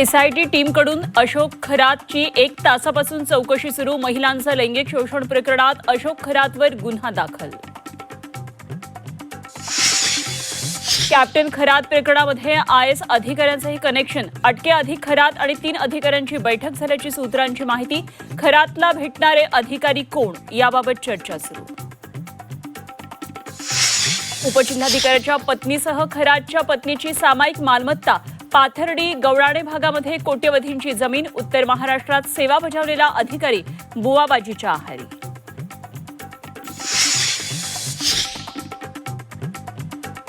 SIT टीमकडून अशोक खरातची 1 तासापासून चौकशी सुरू। महिलांचं लैंगिक शोषण प्रकरणात अशोक खरातवर गुन्हा दाखल। कॅप्टन खरात प्रकरणामध्ये आयएस अधिकाऱ्यांचंही कनेक्शन। अटके अधिक खरात आणि 3 अधिकाऱ्यांची बैठक झाल्याची सूत्रांची माहिती। खरातला भेटणारे अधिकारी कोण याबाबत चर्चा सुरू। उपजिल्हाधिकाऱ्याच्या पत्नीसह खरातच्या पत्नीची सामायिक मालमत्ता। पाथर्डी गवळाणे भागामध्ये कोट्यवधींची जमीन। उत्तर महाराष्ट्रात सेवा बजावलेला अधिकारी बुवाबाजीच्या आहारी।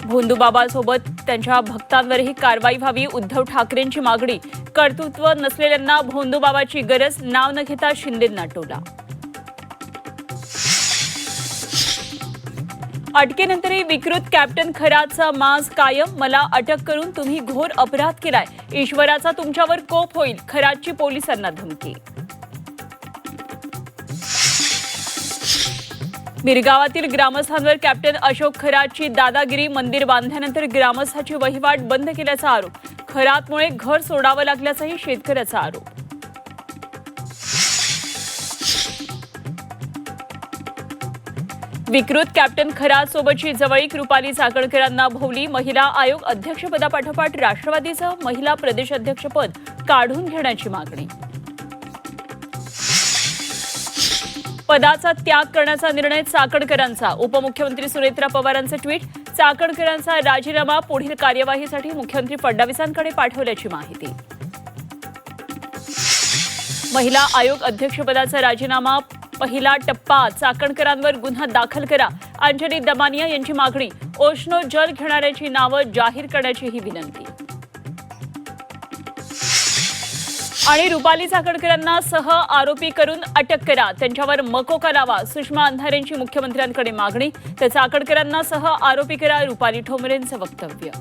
भोंदूबाबासोबत त्यांच्या भक्तांवरही कारवाई व्हावी। उद्धव ठाकरेंची मागणी। कर्तृत्व नसलेल्यांना भोंदूबाबाची गरज। नाव न घेता शिंदेंना टोला। अटकेनंतरही विकृत कॅप्टन खरातचा माज कायम। मला अटक करून तुम्ही घोर अपराध केलाय। ईश्वराचा तुमच्यावर कोप होईल। खरातची पोलिसांना धमकी। मिरगावातील ग्रामस्थांवर कॅप्टन अशोक खरातची दादागिरी। मंदिर बांधल्यानंतर ग्रामस्थाची वहिवाट बंद केल्याचा आरोप। खरातमुळे घर सोडावं लागल्याचाही शेतकऱ्याचा आरोप। विकृत कॅप्टन खरात सोबतची जवळीक रुपाली चाकणकरांना भोवली। महिला आयोग अध्यक्षपदापाठोपाठ राष्ट्रवादीचं महिला प्रदेशाध्यक्षपद काढून घेण्याची मागणी। पदाचा त्याग करण्याचा निर्णय चाकणकरांचा। उपमुख्यमंत्री सुनेत्रा पवारांचं ट्विट। चाकणकरांचा राजीनामा पुढील कार्यवाहीसाठी मुख्यमंत्री फडणवीसांकडे पाठवल्याची माहिती। महिला आयोग अध्यक्षपदाचा राजीनामा पहिला टप्पा। चाकणकरांवर गुन्हा दाखल करा। अंजली दमानिया यांची मागणी। ओशनो जल घेणाऱ्यांची नावं जाहीर करण्याचीही विनंती। आणि रुपाली चाकणकरांना सह आरोपी करून अटक करा। त्यांच्यावर मकोका लावा। सुषमा अंधारेंची मुख्यमंत्र्यांकडे मागणी। तर चाकणकरांना सह आरोपी करा। रुपाली ठोंबरेंचं वक्तव्य।